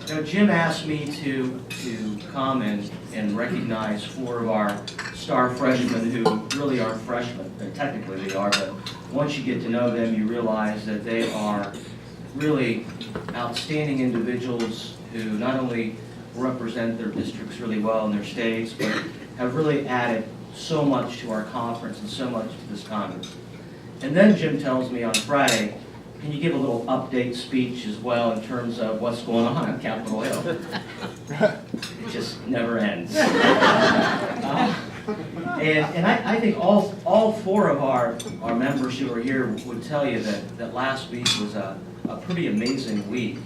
Now, Jim asked me to come and recognize 4 of our star freshmen who really aren't freshmen. Technically they are, but once you get to know them, you realize that they are really outstanding individuals who not only represent their districts really well in their states, but have really added so much to our conference and so much to this Congress. And then Jim tells me on Friday, can you give a little update speech as well in terms of what's going on Capitol Hill? It just never ends. And I think all 4 of our members who are here would tell you that last week was a pretty amazing week.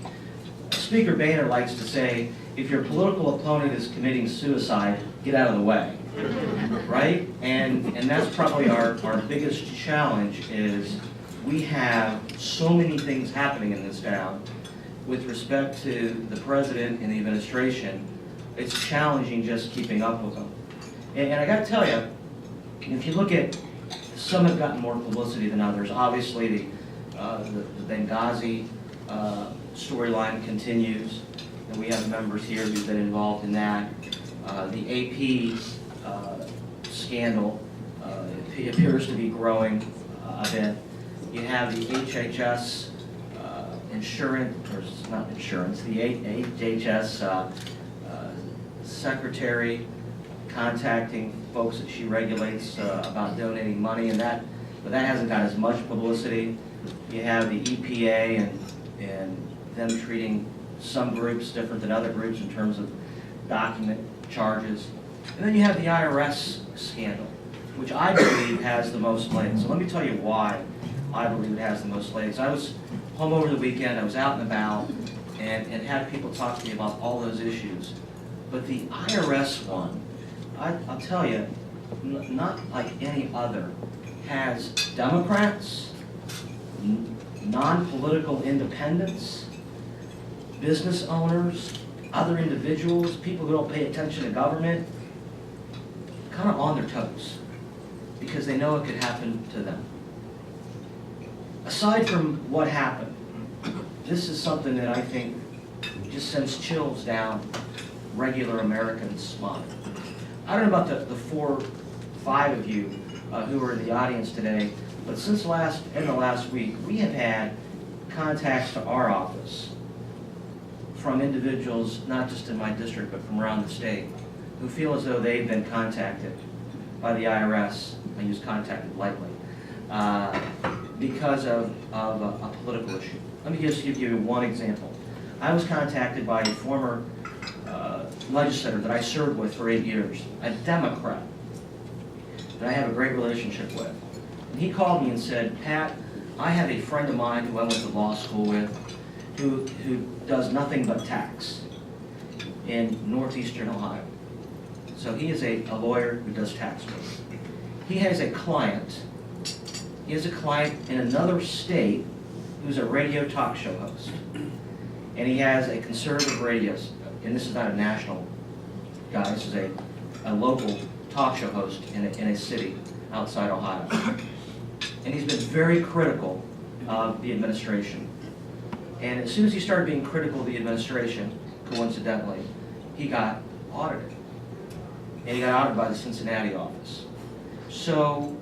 Speaker Boehner likes to say, if your political opponent is committing suicide, get out of the way. Right? And that's probably our biggest challenge is we have so many things happening in this town with respect to the president and the administration. It's challenging just keeping up with them. And I got to tell you, if you look at, some have gotten more publicity than others. Obviously, the Benghazi storyline continues, and we have members here who've been involved in that. The AP scandal appears to be growing a bit. You have the HHS insurance, or it's not insurance, the HHS secretary contacting folks that she regulates about donating money, and but that hasn't got as much publicity. You have the EPA and them treating some groups different than other groups in terms of document charges. And then you have the IRS scandal, which I believe has the most legs. So let me tell you why I believe it has the most legs. I was home over the weekend, I was out and about, and had people talk to me about all those issues. But the IRS one, I'll tell you, not like any other, has Democrats, non-political independents, business owners, other individuals, people who don't pay attention to government, kind of on their toes because they know it could happen to them. Aside from what happened, this is something that I think just sends chills down regular Americans' spine. I don't know about the 4, 5 of you who are in the audience today, but since the last week, we have had contacts to our office from individuals, not just in my district, but from around the state, who feel as though they've been contacted by the IRS, I use contacted lightly, because of a political issue. Let me just give you one example. I was contacted by a former legislator that I served with for 8 years, a Democrat that I have a great relationship with. And he called me and said, Pat, I have a friend of mine who I went to law school with who does nothing but tax in northeastern Ohio. So he is a lawyer who does tax work. He has a client in another state who's a radio talk show host. And he has a conservative radio, and this is not a national guy, this is a local talk show host in a city outside Ohio. And he's been very critical of the administration. And as soon as he started being critical of the administration, coincidentally, he got audited. And he got audited by the Cincinnati office. So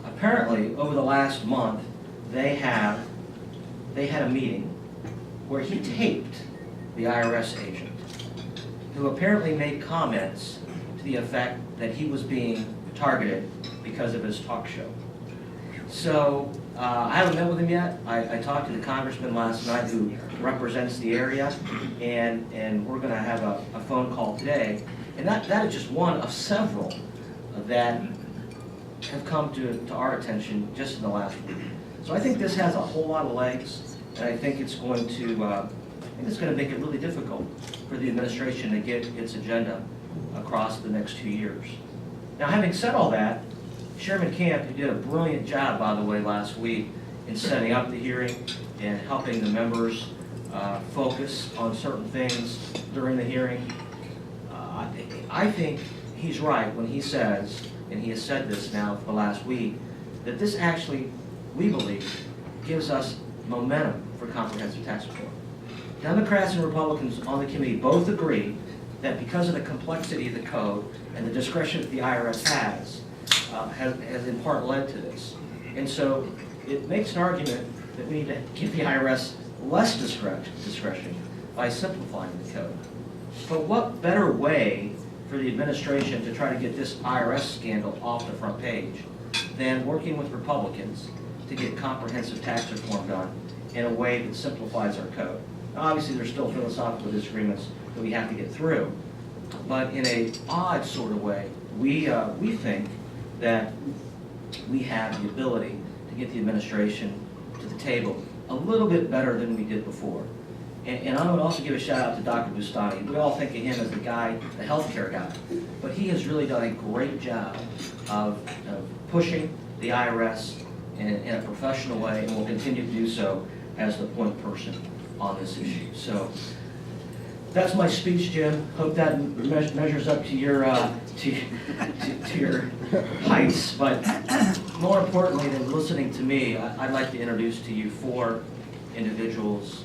apparently, over the last month, they had a meeting where he taped the IRS agent, who apparently made comments to the effect that he was being targeted because of his talk show. So I haven't met with him yet. I talked to the congressman last night who represents the area, and we're going to have a phone call today. And that is just one of several that have come to our attention just in the last week. So I think this has a whole lot of legs, and I think it's going to make it really difficult for the administration to get its agenda across the next 2 years. Now, having said all that, Chairman Camp, who did a brilliant job, by the way, last week in setting up the hearing and helping the members focus on certain things during the hearing, I think he's right when he says, and he has said this now for the last week, that this actually, we believe, gives us momentum for comprehensive tax reform. Democrats and Republicans on the committee both agree that because of the complexity of the code and the discretion that the IRS has in part led to this. And so it makes an argument that we need to give the IRS less discretion by simplifying the code. But what better way for the administration to try to get this IRS scandal off the front page than working with Republicans to get comprehensive tax reform done in a way that simplifies our code? Now, obviously, there's still philosophical disagreements that we have to get through, but in an odd sort of way, we think that we have the ability to get the administration to the table a little bit better than we did before. And I would also give a shout out to Dr. Bustani. We all think of him as the guy, the healthcare guy, but he has really done a great job of pushing the IRS in a professional way, and will continue to do so as the point person on this issue. So that's my speech, Jim. Hope that measures up to your to your heights. But more importantly than listening to me, I'd like to introduce to you 4 individuals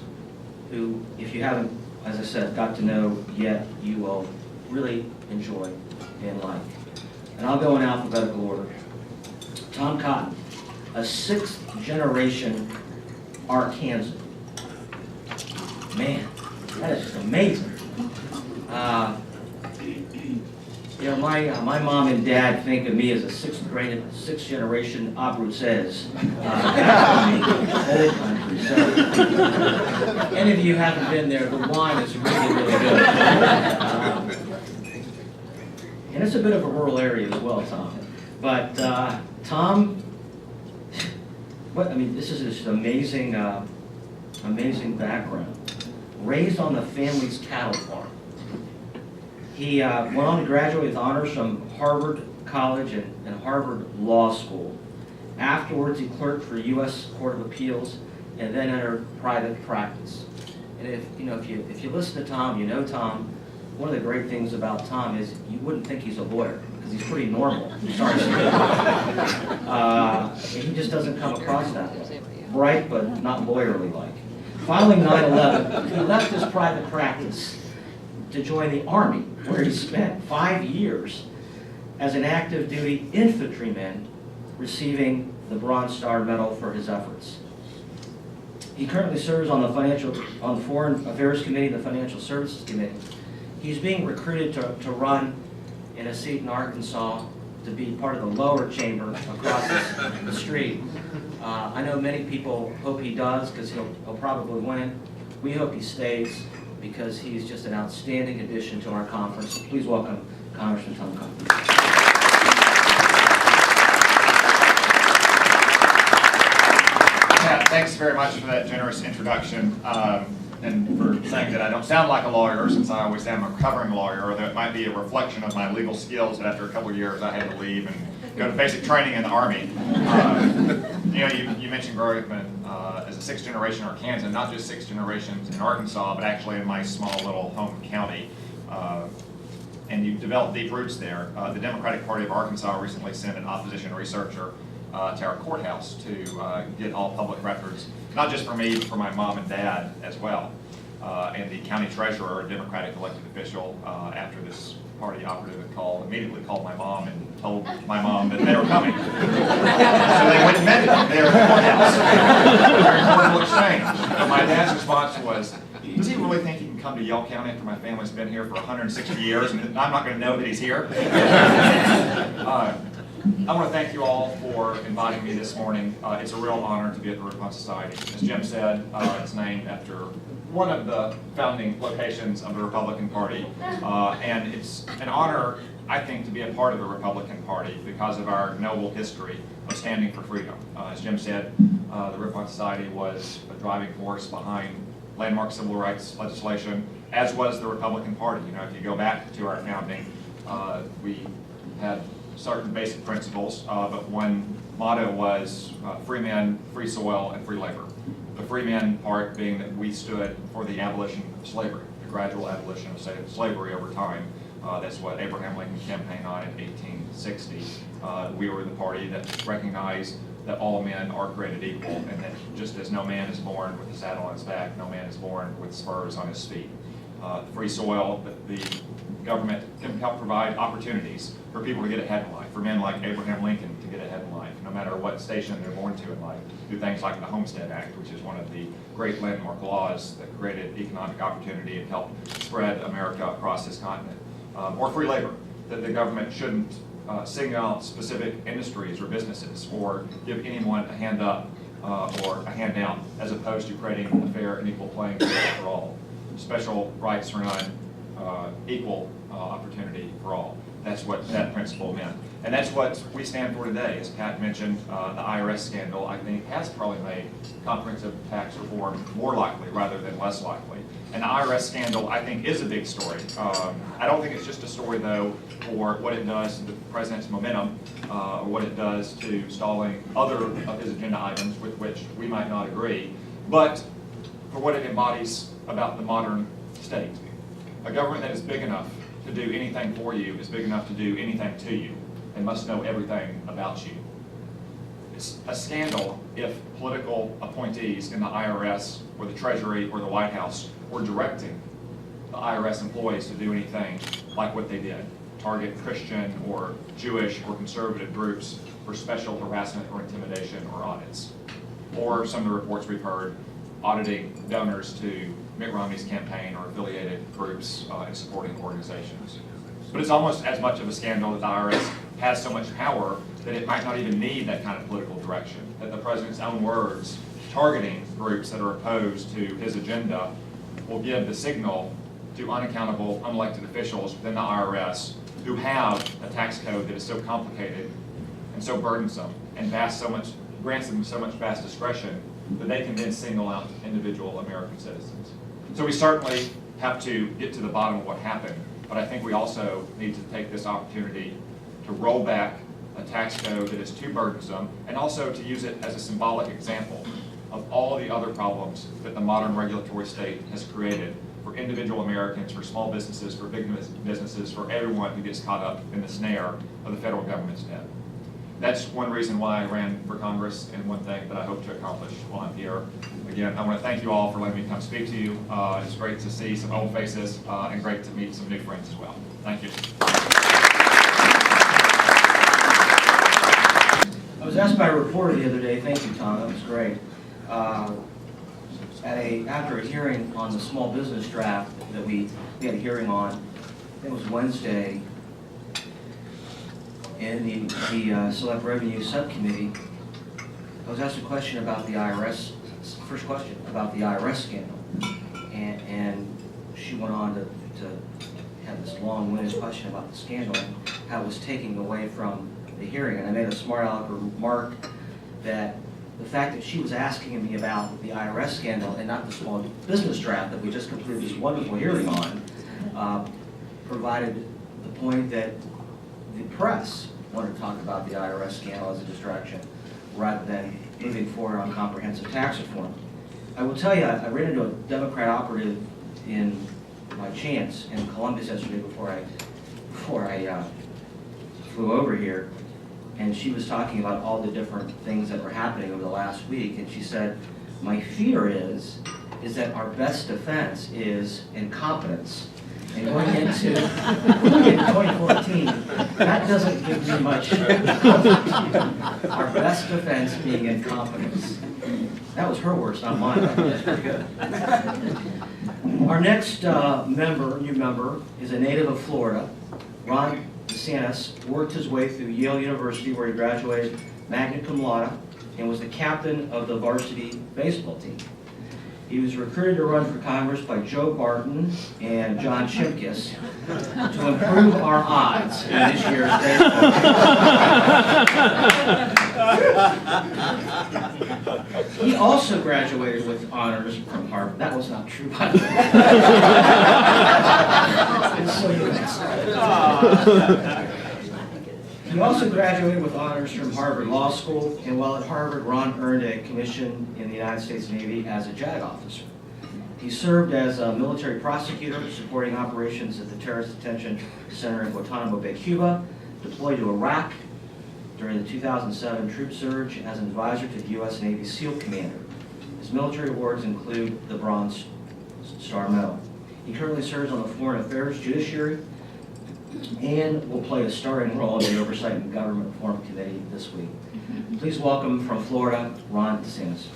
who, if you haven't, as I said, got to know yet, you will really enjoy and like. And I'll go in alphabetical order. Tom Cotton, a 6th generation Arkansan. Man, that is just amazing. You know, my mom and dad think of me as a 6th generation Abruzzes. Old country. So, any of you haven't been there, the wine is really, really good. And it's a bit of a rural area as well, Tom. But Tom, this is just amazing, amazing background. Raised on the family's cattle farm. He went on to graduate with honors from Harvard College and Harvard Law School. Afterwards, he clerked for U.S. Court of Appeals and then entered private practice. And if you listen to Tom, you know Tom. One of the great things about Tom is you wouldn't think he's a lawyer because he's pretty normal. Sorry, he just doesn't come across that way. Bright, but not lawyerly-like. Following 9/11, he left his private practice to join the Army, where he spent 5 years as an active duty infantryman, receiving the Bronze Star Medal for his efforts. He currently serves on the Foreign Affairs Committee and the Financial Services Committee. He's being recruited to run in a seat in Arkansas to be part of the lower chamber across the street. I know many people hope he does because he'll probably win. We hope he stays because he's just an outstanding addition to our conference. Please welcome Congressman Tom Cotton. Yeah, thanks very much for that generous introduction. And for saying that I don't sound like a lawyer, since I always am a recovering lawyer, or that it might be a reflection of my legal skills that after a couple of years I had to leave and go to basic training in the Army. You mentioned growing up as a 6th generation Arkansan, not just 6 generations in Arkansas, but actually in my small little home county. And you've developed deep roots there. The Democratic Party of Arkansas recently sent an opposition researcher to our courthouse to get all public records, not just for me, but for my mom and dad as well. And the county treasurer, a Democratic elected official, after this party operative had called, immediately called my mom and told my mom that they were coming. So they went and met him there at the courthouse. Very cordial exchange. My dad's response was, does he really think he can come to Yell County after my family's been here for 160 years and I'm not going to know that he's here? I want to thank you all for inviting me this morning. It's a real honor to be at the Ripon Society. As Jim said, it's named after one of the founding locations of the Republican Party. And it's an honor, I think, to be a part of the Republican Party because of our noble history of standing for freedom. As Jim said, the Ripon Society was a driving force behind landmark civil rights legislation, as was the Republican Party. If you go back to our founding, we had certain basic principles, but one motto was free men, free soil, and free labor. The free men part being that we stood for the abolition of slavery, the gradual abolition of slavery over time, That's what Abraham Lincoln campaigned on in 1860. We were the party that recognized that all men are created equal, and that just as no man is born with a saddle on his back, no man is born with spurs on his feet. Free soil, the government can help provide opportunities for people to get ahead in life, for men like Abraham Lincoln to get ahead in life, no matter what station they're born to in life, through things like the Homestead Act, which is one of the great landmark laws that created economic opportunity and helped spread America across this continent. Or free labor, that the government shouldn't single out specific industries or businesses or give anyone a hand up or a handout, as opposed to creating a fair and equal playing field for all. Special rights for none, equal opportunity for all. That's what that principle meant. And that's what we stand for today. As Pat mentioned, the IRS scandal, I think, has probably made comprehensive tax reform more likely rather than less likely. And the IRS scandal, I think, is a big story. I don't think it's just a story, though, for what it does to the president's momentum, or what it does to stalling other of his agenda items with which we might not agree, but for what it embodies about the modern state. A government that is big enough to do anything for you is big enough to do anything to you and must know everything about you. It's a scandal if political appointees in the IRS or the Treasury or the White House were directing the IRS employees to do anything like what they did, target Christian or Jewish or conservative groups for special harassment or intimidation or audits. Or some of the reports we've heard auditing donors to Mitt Romney's campaign or affiliated groups and supporting organizations. But it's almost as much of a scandal that the IRS has so much power that it might not even need that kind of political direction, that the president's own words targeting groups that are opposed to his agenda will give the signal to unaccountable, unelected officials within the IRS who have a tax code that is so complicated and so burdensome and grants them so much vast discretion that they can then single out individual American citizens. So we certainly have to get to the bottom of what happened, but I think we also need to take this opportunity to roll back a tax code that is too burdensome, and also to use it as a symbolic example of all the other problems that the modern regulatory state has created for individual Americans, for small businesses, for big businesses, for everyone who gets caught up in the snare of the federal government's debt. That's one reason why I ran for Congress, and one thing that I hope to accomplish while I'm here. Again, I want to thank you all for letting me come speak to you. It's great to see some old faces and great to meet some new friends as well. Thank you. I was asked by a reporter the other day, thank you, Tom, that was great, after a hearing on the small business draft that we had a hearing on, I think it was Wednesday, in the Select Revenue Subcommittee, I was asked a question about the IRS, first question, about the IRS scandal. And she went on to have this long-winded question about the scandal and how it was taking away from the hearing. And I made a smart aleck remark that the fact that she was asking me about the IRS scandal and not the small business draft that we just completed this wonderful hearing on provided the point that the press wanted to talk about the IRS scandal as a distraction rather than moving forward on comprehensive tax reform. I will tell you, I ran into a Democrat operative by chance in Columbus yesterday before I flew over here, and she was talking about all the different things that were happening over the last week, and she said, my fear is that our best defense is incompetence. And going into 2014, that doesn't give me much confidence. Our best defense being incompetence. That was her words, not mine. That's pretty good. Our next new member, is a native of Florida. Ron DeSantis worked his way through Yale University, where he graduated magna cum laude and was the captain of the varsity baseball team. He was recruited to run for Congress by Joe Barton and John Shimkus to improve our odds in this year's baseball. He also graduated with honors from Harvard. That was not true, by the way. So you He also graduated with honors from Harvard Law School, and while at Harvard, Ron earned a commission in the United States Navy as a JAG officer. He served as a military prosecutor supporting operations at the Terrorist Detention Center in Guantanamo Bay, Cuba, deployed to Iraq during the 2007 troop surge as an advisor to the U.S. Navy SEAL Commander. His military awards include the Bronze Star Medal. He currently serves on the Foreign Affairs Judiciary and will play a starring role in the Oversight and Government Reform Committee this week. Please welcome from Florida, Ron DeSantis.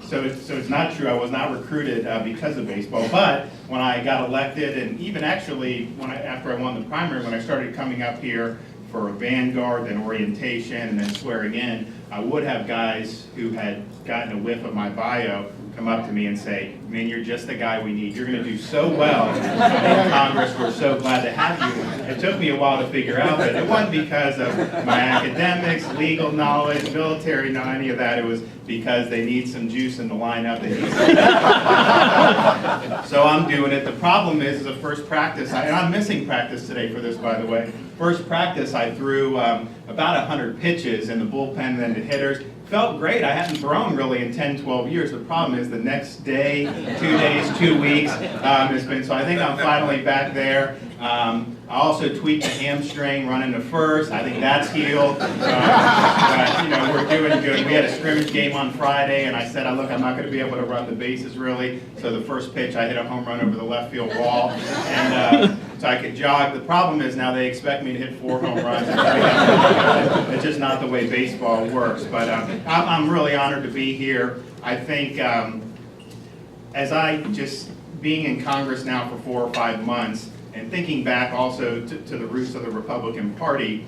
So it's not true. I was not recruited because of baseball, but when I got elected, and even actually after I won the primary, when I started coming up here for Vanguard, then orientation, and then swearing in, I would have guys who had gotten a whiff of my bio come up to me and say, "Man, you're just the guy we need. You're going to do so well in Congress. We're so glad to have you." It took me a while to figure out that it wasn't because of my academics, legal knowledge, military, not any of that. It was because they need some juice in the lineup. They need so I'm doing it. The problem is the first practice, and I'm missing practice today for this, by the way. First practice, I threw about 100 pitches in the bullpen and then the hitters. Felt great. I hadn't thrown really in 10, 12 years. The problem is the next day, 2 days, 2 weeks, it's been, so I think I'm finally back there. I also tweaked the hamstring running to first. I think that's healed. But, we're doing good. We had a scrimmage game on Friday, and I said, look, I'm not going to be able to run the bases really. So the first pitch, I hit a home run over the left field wall, and so I could jog. The problem is now they expect me to hit 4 home runs. It's just not the way baseball works. But I'm really honored to be here. I think as I just being in Congress now for 4 or 5 months, and thinking back also to the roots of the Republican Party,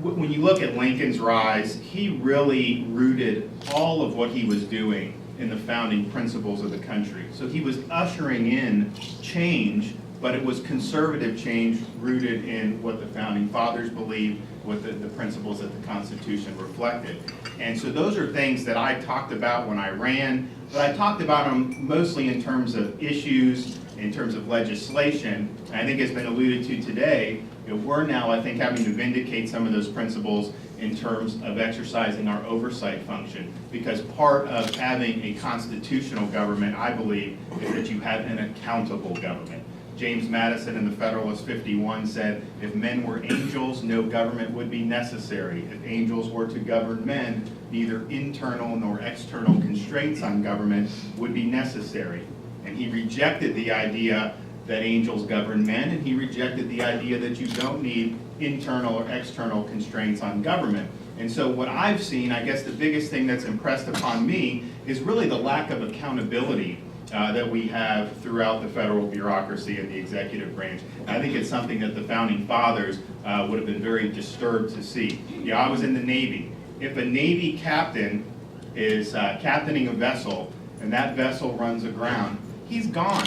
when you look at Lincoln's rise, he really rooted all of what he was doing in the founding principles of the country. So he was ushering in change, but it was conservative change rooted in what the founding fathers believed, what the principles that the Constitution reflected. And so those are things that I talked about when I ran, but I talked about them mostly in terms of issues, in terms of legislation. And I think it's been alluded to today, we're now, I think, having to vindicate some of those principles in terms of exercising our oversight function. Because part of having a constitutional government, I believe, is that you have an accountable government. James Madison in the Federalist 51 said, if men were angels, no government would be necessary. If angels were to govern men, neither internal nor external constraints on government would be necessary. And he rejected the idea that angels govern men, and he rejected the idea that you don't need internal or external constraints on government. And so what I've seen, I guess the biggest thing that's impressed upon me is really the lack of accountability that we have throughout the federal bureaucracy and the executive branch. And I think it's something that the founding fathers would have been very disturbed to see. Yeah, I was in the Navy. If a Navy captain is captaining a vessel and that vessel runs aground, he's gone.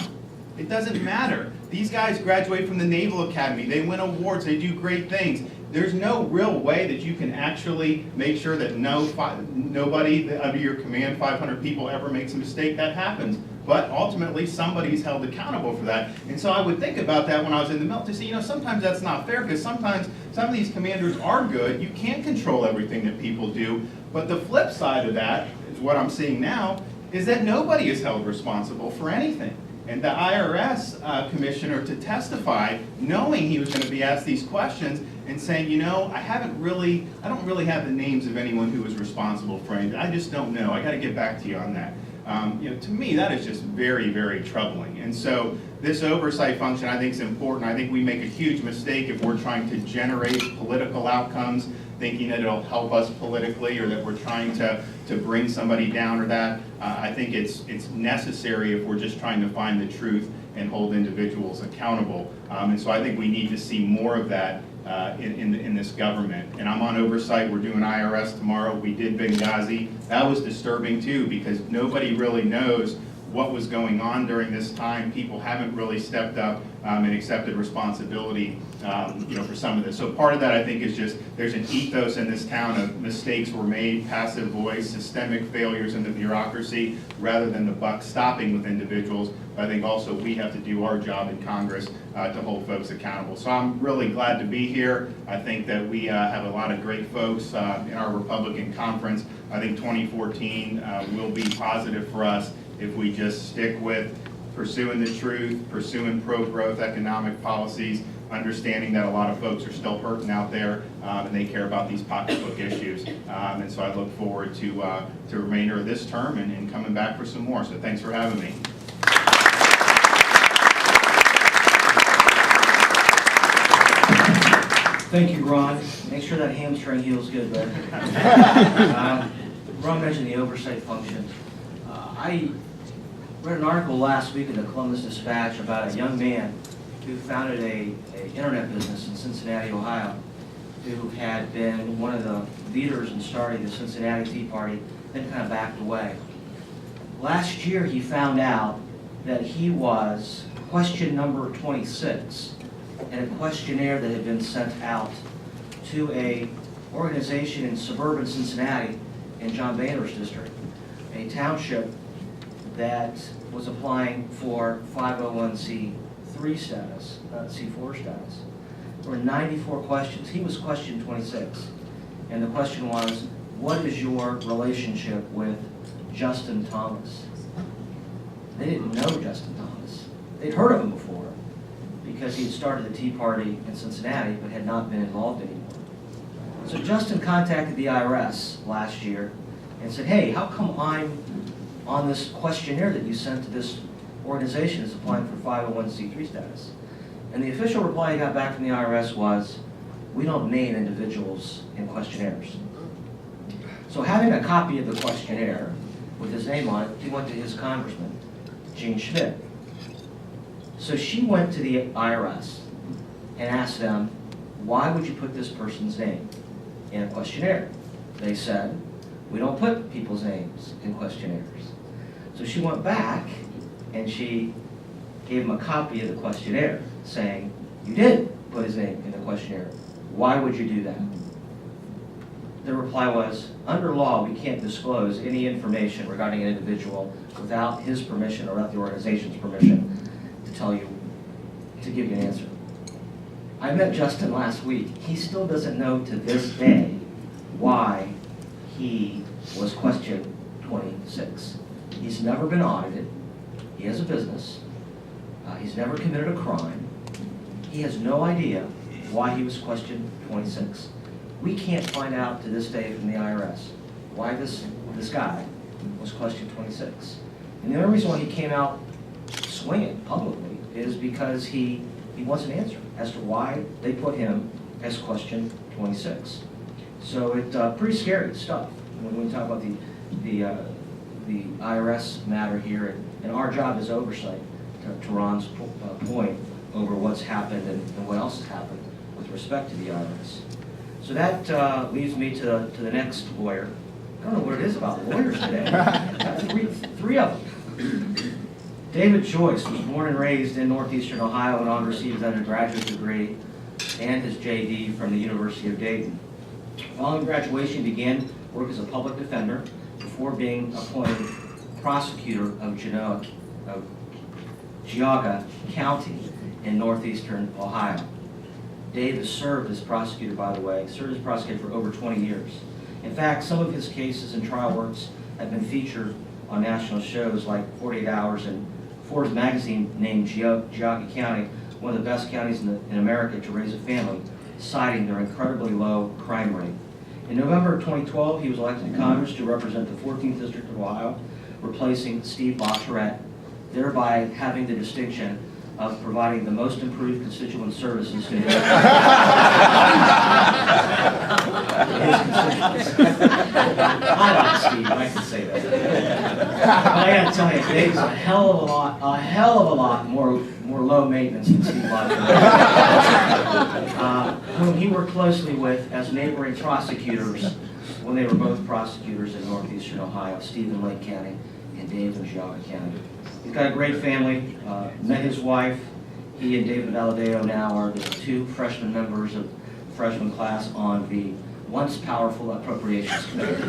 It doesn't matter. These guys graduate from the Naval Academy. They win awards. They do great things. There's no real way that you can actually make sure that nobody under your command, 500 people, ever makes a mistake. That happens. But ultimately, somebody's held accountable for that. And so I would think about that when I was in the military. See, sometimes that's not fair, because sometimes some of these commanders are good. You can't control everything that people do. But the flip side of that, is what I'm seeing now, is that nobody is held responsible for anything. And the IRS commissioner to testify, knowing he was going to be asked these questions, and saying, I don't really have the names of anyone who was responsible for anything. I just don't know. I got to get back to you on that. To me, that is just very, very troubling. And so this oversight function, I think, is important. I think we make a huge mistake if we're trying to generate political outcomes, thinking that it'll help us politically, or that we're trying to bring somebody down or that. I think it's necessary if we're just trying to find the truth and hold individuals accountable. And so I think we need to see more of that in this government. And I'm on oversight. We're doing IRS tomorrow. We did Benghazi. That was disturbing too, because nobody really knows what was going on during this time. People haven't really stepped up and accepted responsibility, for some of this. So part of that, I think, is just there's an ethos in this town of mistakes were made, passive voice, systemic failures in the bureaucracy, rather than the buck stopping with individuals. But I think also we have to do our job in Congress to hold folks accountable. So I'm really glad to be here. I think that we have a lot of great folks in our Republican conference. I think 2014 will be positive for us if we just stick with pursuing the truth, pursuing pro-growth economic policies, understanding that a lot of folks are still hurting out there and they care about these pocketbook issues. And so I look forward to the remainder of this term and coming back for some more. So thanks for having me. Thank you, Ron. Make sure that hamstring heals good, bud. Ron mentioned the oversight function. I read an article last week in the Columbus Dispatch about a young man who founded a internet business in Cincinnati, Ohio, who had been one of the leaders in starting the Cincinnati Tea Party, then kind of backed away. Last year, he found out that he was question number 26 in a questionnaire that had been sent out to a organization in suburban Cincinnati in John Boehner's district, a township that was applying for 501c3 status, not C4 status. There were 94 questions. He was question 26. And the question was, what is your relationship with Justin Thomas? They didn't know Justin Thomas. They'd heard of him before because he had started the Tea Party in Cincinnati but had not been involved anymore. So Justin contacted the IRS last year and said, hey, how come I'm on this questionnaire that you sent to this organization that's applying for 501c3 status? And the official reply he got back from the IRS was, we don't name individuals in questionnaires. So having a copy of the questionnaire with his name on it, he went to his congressman, Gene Schmidt. So she went to the IRS and asked them, why would you put this person's name in a questionnaire? They said, we don't put people's names in questionnaires. So she went back and she gave him a copy of the questionnaire saying, you did put his name in the questionnaire. Why would you do that? The reply was, under law, we can't disclose any information regarding an individual without his permission or without the organization's permission to tell you, to give you an answer. I met Justin last week. He still doesn't know to this day why he was question 26. He's never been audited. He has a business. He's never committed a crime. He has no idea why he was question 26. We can't find out to this day from the IRS why this guy was question 26. And the only reason why he came out swinging publicly is because he wants an answer as to why they put him as question 26. So it's pretty scary stuff when we talk about the IRS matter here, and our job is oversight, to Ron's point, over what's happened and what else has happened with respect to the IRS. So that leads me to the next lawyer. I don't know what it is about lawyers today. Got three of them. David Joyce was born and raised in northeastern Ohio and on received his undergraduate degree and his JD from the University of Dayton. Following graduation, he began work as a public defender before being appointed prosecutor of Geauga County in northeastern Ohio. Dave has served as prosecutor, by the way, served as prosecutor for over 20 years. In fact, some of his cases and trial works have been featured on national shows like 48 Hours, and Forbes magazine named Geauga County one of the best counties in America to raise a family, citing their incredibly low crime rate. In November of 2012, he was elected to Congress to represent the 14th District of Ohio, replacing Steve Bachelorette, thereby having the distinction of providing the most improved constituent services to his constituents. I like Steve, I can say that. But I gotta tell you, Dave's a hell of a lot more low maintenance than Steve Bachelorette, whom he worked closely with as neighboring prosecutors when they were both prosecutors in northeastern Ohio, Steve in Lake County in Dave and Geauga County. He's got a great family, met his wife. He and David Valadeo now are the 2 freshman members of the freshman class on the once powerful Appropriations Committee.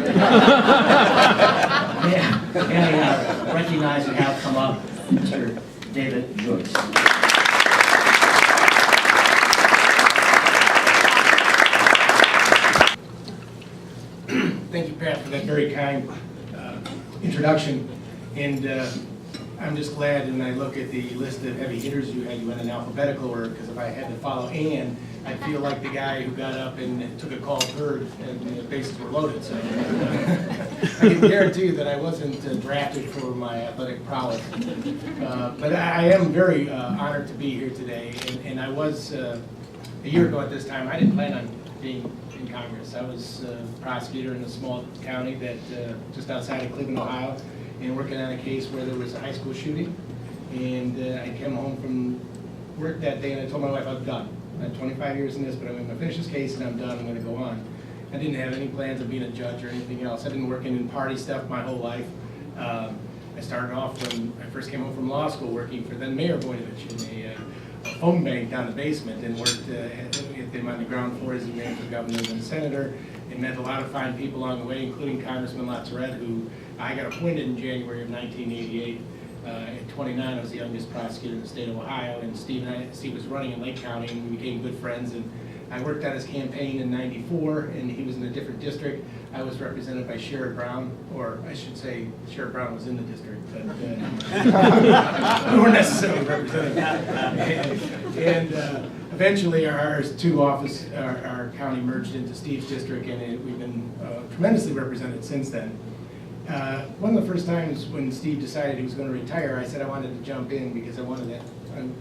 And recognize and have come up Mr. David Joyce. Thank you, Pat, for that very kind introduction. And I'm just glad when I look at the list of heavy hitters you had, you went in alphabetical order, because if I had to follow Ann, I'd feel like the guy who got up and took a call third and the bases were loaded. So I can guarantee you that I wasn't drafted for my athletic prowess. But I am very honored to be here today. And I was, a year ago at this time, I didn't plan on being in Congress. I was a prosecutor in a small county that just outside of Cleveland, Ohio, and working on a case where there was a high school shooting. And I came home from work that day and I told my wife I was done. I had 25 years in this, but I'm going to finish this case and I'm done. I'm going to go on. I didn't have any plans of being a judge or anything else. I've been working in party stuff my whole life. I started off when I first came home from law school working for then Mayor Voinovich in a phone bank down the basement, and worked with him on the ground floor as he ran for governor and senator, and met a lot of fine people along the way, including Congressman LaTourette, who I got appointed in January of 1988. At 29, I was the youngest prosecutor in the state of Ohio, and Steve was running in Lake County, and we became good friends. And I worked on his campaign in '94, and he was in a different district. I was represented by Sherrod Brown, or I should say Sherrod Brown was in the district, but we weren't necessarily represented. And eventually our county merged into Steve's district, and we've been tremendously represented since then. One of the first times when Steve decided he was going to retire, I said I wanted to jump in because I wanted to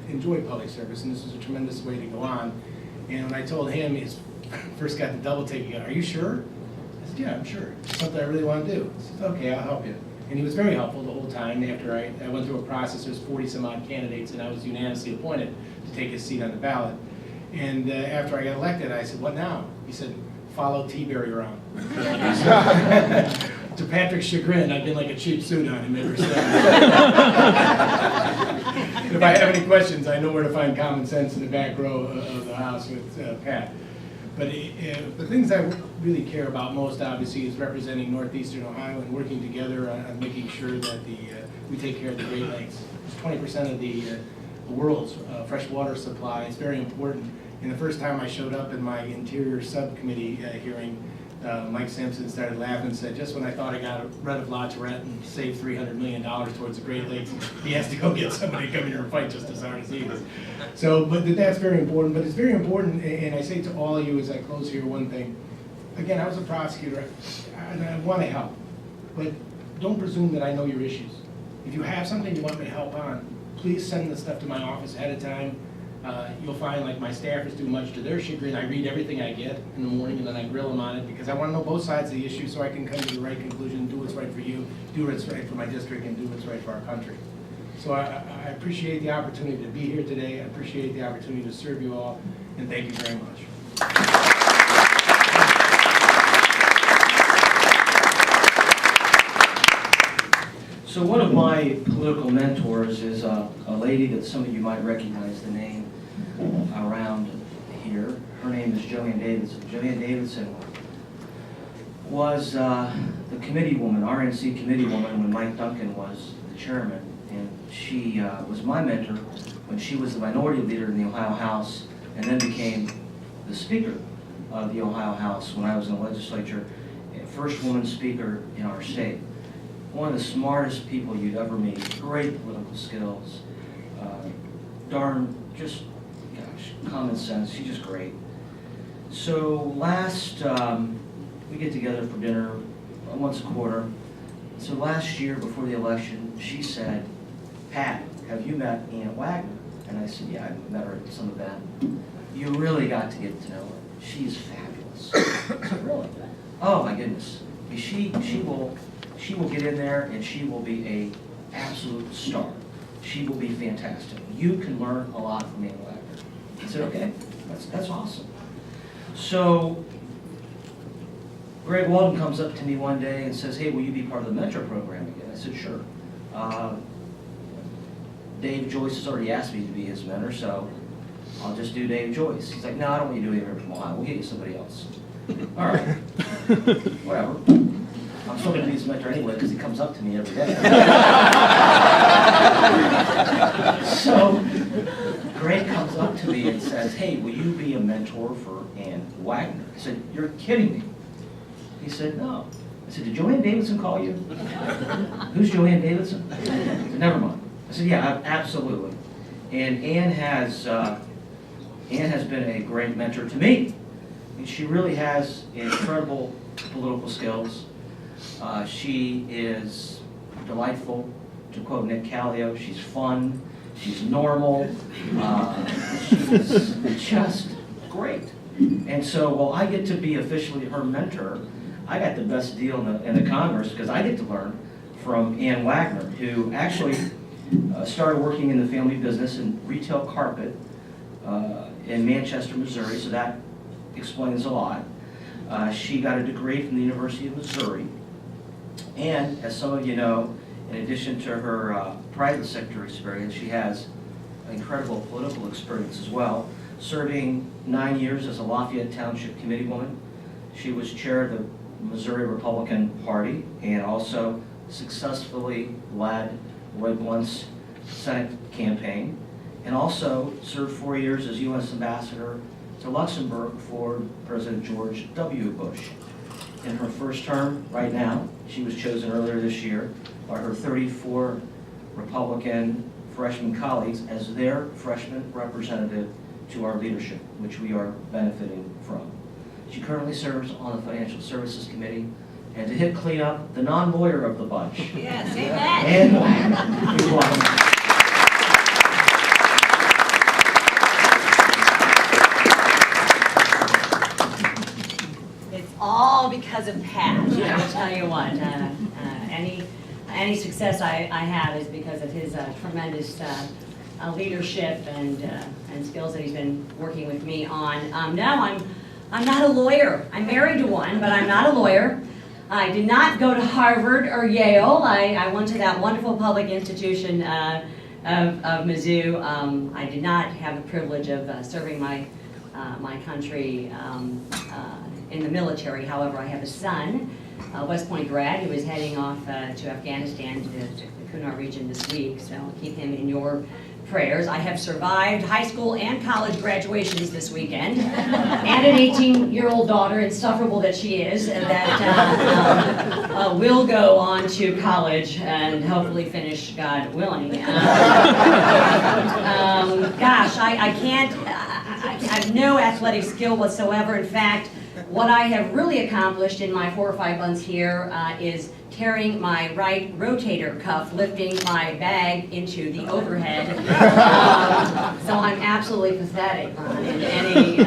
enjoy public service, and this was a tremendous way to go on. And when I told him, he first got the double take, he goes, "Are you sure?" I said, "Yeah, I'm sure. It's something I really want to do." He said, "Okay, I'll help you." And he was very helpful the whole time. After I went through a process, there's 40 some odd candidates, and I was unanimously appointed to take his seat on the ballot. And after I got elected, I said, "What now?" He said, "Follow Tiberi around." To Patrick's chagrin, I've been like a cheap suit on him ever since. If I have any questions, I know where to find common sense in the back row of the house with Pat. But the things I really care about most, obviously, is representing Northeastern Ohio and working together on making sure that we take care of the Great Lakes. It's 20% of the world's fresh water supply. It's very important. And the first time I showed up in my Interior Subcommittee hearing, Mike Simpson started laughing and said, "Just when I thought I got rid of LaTourette and saved $300 million towards the Great Lakes, he has to go get somebody to come here and fight just as hard as he is." So, but that's very important. But it's very important, and I say to all of you as I close here one thing. Again, I was a prosecutor, and I want to help, but don't presume that I know your issues. If you have something you want me to help on, please send the stuff to my office ahead of time. You'll find like my staffers do much to their chagrin. I read everything I get in the morning and then I grill them on it because I want to know both sides of the issue so I can come to the right conclusion, do what's right for you, do what's right for my district, and do what's right for our country. So I appreciate the opportunity to be here today. I appreciate the opportunity to serve you all, and thank you very much. So one of my political mentors is a lady that some of you might recognize the name around here. Her name is Joanne Davidson. Joanne Davidson was the committee woman, RNC committee woman, when Mike Duncan was the chairman. And she was my mentor when she was the minority leader in the Ohio House and then became the speaker of the Ohio House when I was in the legislature, first woman speaker in our state. One of the smartest people you'd ever meet, great political skills, just, gosh, common sense, she's just great. So we get together for dinner once a quarter. So last year before the election, she said, "Pat, have you met Aunt Wagner?" And I said, "Yeah, I met her at some event." "You really got to get to know her. She's fabulous." I said, "Really?" "Oh my goodness. She will get in there and she will be an absolute star. She will be fantastic. You can learn a lot from Aunt Wagner." I said, "Okay, that's awesome." So Greg Walden comes up to me one day and says, "Hey, will you be part of the Metro program again?" I said, "Sure." Dave Joyce has already asked me to be his mentor, so I'll just do Dave Joyce. He's like, no, I don't want you to do him from Ohio. We'll get you somebody else. All right, whatever. I'm still going to be his mentor anyway because he comes up to me every day. So Greg comes up to me and says, hey, will you be a mentor for Ann Wagner? I said, you're kidding me. He said, no. I said, did Joanne Davidson call you? Who's Joanne Davidson? I said, never mind. I said, yeah, absolutely. And Ann has been a great mentor to me. And she really has incredible political skills. She is delightful, to quote Nick Callio. She's fun, she's normal, she's just great. And so while I get to be officially her mentor, I got the best deal in the Congress because I get to learn from Ann Wagner, who actually started working in the family business in retail carpet in Manchester, Missouri, so that explains a lot. She got a degree from the University of Missouri, and as some of you know, in addition to her private sector experience, she has incredible political experience as well, serving 9 years as a Lafayette Township Committee woman. She was chair of the Missouri Republican Party and also successfully led Roy Blunt's Senate campaign, and also served 4 years as U.S. Ambassador to Luxembourg for President George W. Bush. In her first term, right now, she was chosen earlier this year by her 34 Republican freshman colleagues as their freshman representative to our leadership, which we are benefiting from. She currently serves on the Financial Services Committee, and to hit clean up, the non-lawyer of the bunch. Yes, amen. And Wagner. Please welcome. It's all because of Pat. I will tell you what. Any success I have is because of his tremendous leadership and skills that he's been working with me on. No, I'm not a lawyer. I'm married to one, but I'm not a lawyer. I did not go to Harvard or Yale. I went to that wonderful public institution of Mizzou. I did not have the privilege of serving my country in the military. However, I have a son, a West Point grad, who is heading off to Afghanistan, to the Kunar region this week, so keep him in your prayers. I have survived high school and college graduations this weekend, and an 18-year-old daughter, insufferable that she is, that will go on to college and hopefully finish, God willing. Gosh, I can't, I have no athletic skill whatsoever. In fact, what I have really accomplished in my 4 or 5 months here is carrying my right rotator cuff, lifting my bag into the overhead. So I'm absolutely pathetic in any,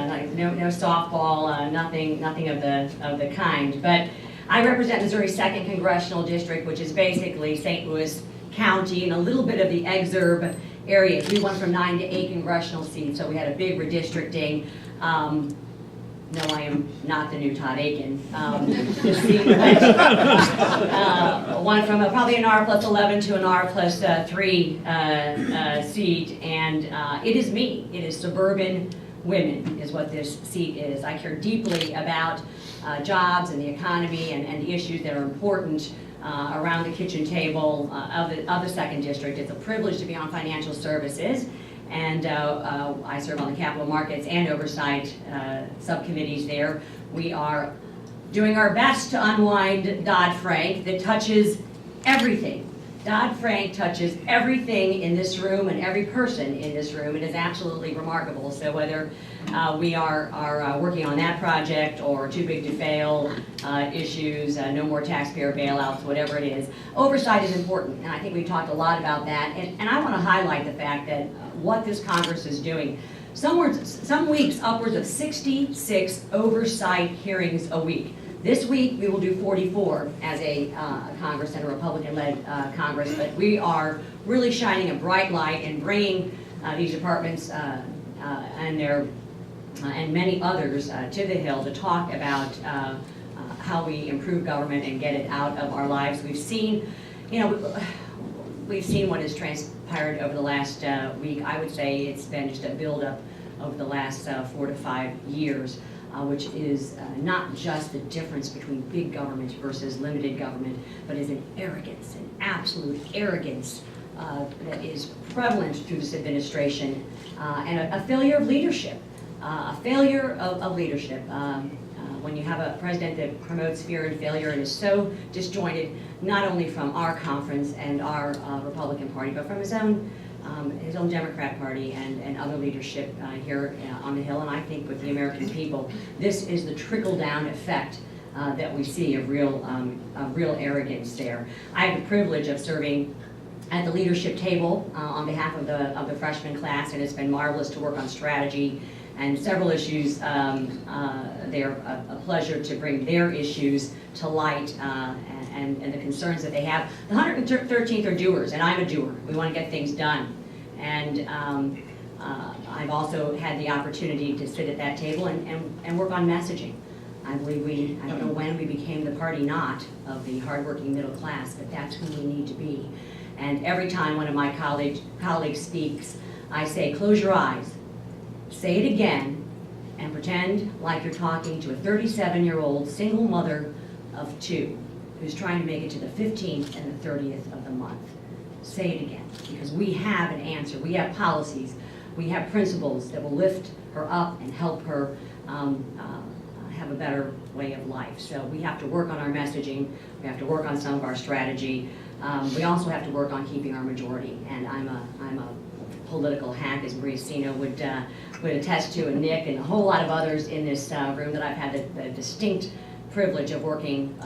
like no softball, nothing of the kind. But I represent Missouri's 2nd Congressional District, which is basically St. Louis County and a little bit of the exurb areas. We went from 9 to 8 congressional seats, so we had a big redistricting. No, I am not the new Todd Aiken. The seat went from probably an R plus 11 to an R plus 3 seat, and it is me. It is suburban women is what this seat is. I care deeply about jobs and the economy and the issues that are important around the kitchen table of the 2nd District. It's a privilege to be on financial services. And I serve on the capital markets and oversight subcommittees there. We are doing our best to unwind Dodd-Frank that touches everything. Dodd-Frank touches everything in this room and every person in this room. It is absolutely remarkable. So whether we are working on that project or too big to fail issues, no more taxpayer bailouts, whatever it is, oversight is important. And I think we've talked a lot about that. And I want to highlight the fact that what this Congress is doing. Some weeks upwards of 66 oversight hearings a week. This week we will do 44 as a Congress and a Republican-led Congress, but we are really shining a bright light and bringing these departments and many others to the Hill to talk about how we improve government and get it out of our lives. We've seen, we've seen what has transpired over the last week. I would say it's been just a buildup over the last 4 to 5 years, which is not just the difference between big government versus limited government, but is an arrogance, an absolute arrogance that is prevalent through this administration, and a failure of leadership. A failure of leadership. When you have a president that promotes fear and failure and is so disjointed, not only from our conference and our Republican Party, but from his own Democrat Party and other leadership here on the Hill, and I think with the American people, this is the trickle-down effect that we see of real arrogance there. I have the privilege of serving at the leadership table on behalf of the freshman class, and it's been marvelous to work on strategy and several issues. They're a pleasure to bring their issues to light and the concerns that they have. The 113th are doers, and I'm a doer. We want to get things done. And I've also had the opportunity to sit at that table and work on messaging. I believe I don't know when we became the party not of the hardworking middle class, but that's who we need to be. And every time one of my colleagues speaks, I say, close your eyes, say it again, and pretend like you're talking to a 37-year-old single mother of 2 who's trying to make it to the 15th and the 30th of the month. Say it again, because we have an answer. We have policies. We have principles that will lift her up and help her have a better way of life. So we have to work on our messaging. We have to work on some of our strategy. We also have to work on keeping our majority. And I'm a political hack, as Maria Sino would attest to, and Nick and a whole lot of others in this room that I've had the distinct privilege of working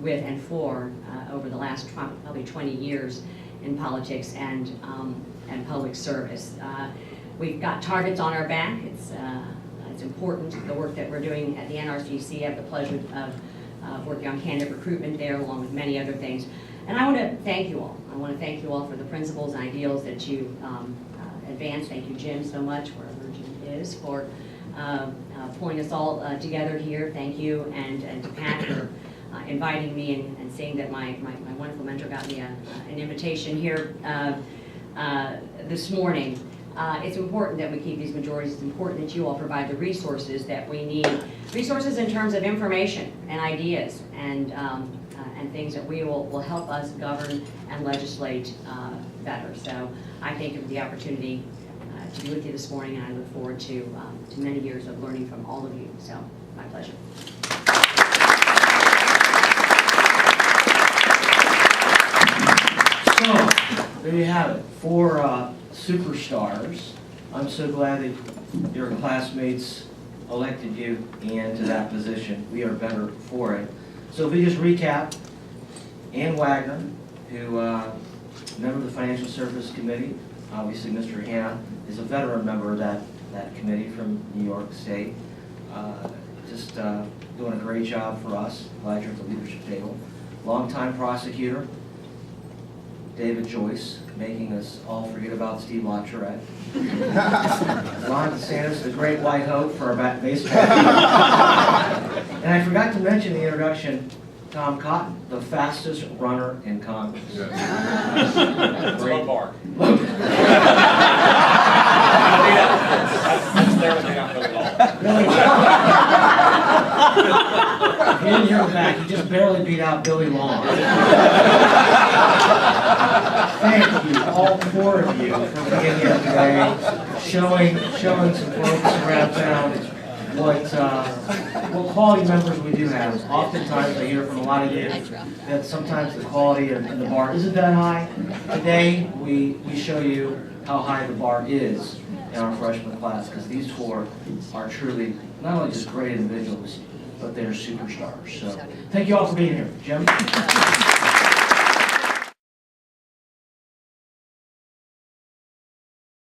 with and for over the last probably 20 years in politics and public service. We've got targets on our back. It's important, the work that we're doing at the NRCC. I have the pleasure of working on candidate recruitment there, along with many other things. And I want to thank you all. I want to thank you all for the principles and ideals that you advance. Thank you, Jim, so much, wherever Jim is, for pulling us all together here. Thank you, and to Pat for inviting me and seeing that my wonderful mentor got me an invitation here this morning. It's important that we keep these majorities. It's important that you all provide the resources that we need. Resources in terms of information and ideas and things that will help us govern and legislate better. So I thank you for the opportunity to be with you this morning, and I look forward to many years of learning from all of you. So my pleasure. So, there you have it. 4 superstars. I'm so glad that your classmates elected you into that position. We are better for it. So if we just recap, Ann Wagner, who member of the Financial Service Committee. Obviously, Mr. Hanna is a veteran member of that committee from New York State. Just doing a great job for us. Glad you're at the leadership table. Longtime prosecutor, David Joyce, making us all forget about Steve LaTourette. Ron DeSantis, the great white hope for our baseball team. And I forgot to mention the introduction, Tom Cotton, the fastest runner in Congress. Great bar. He didn't hear him back. He just barely beat out Billy Long. Thank you, all 4 of you, for being here today, showing some folks around town what quality members we do have. Oftentimes, I hear from a lot of you that sometimes the quality in the bar isn't that high. Today, we show you how high the bar is in our freshman class, because these 4 are truly not only just great individuals, but they're superstars. So thank you all for being here. Jim?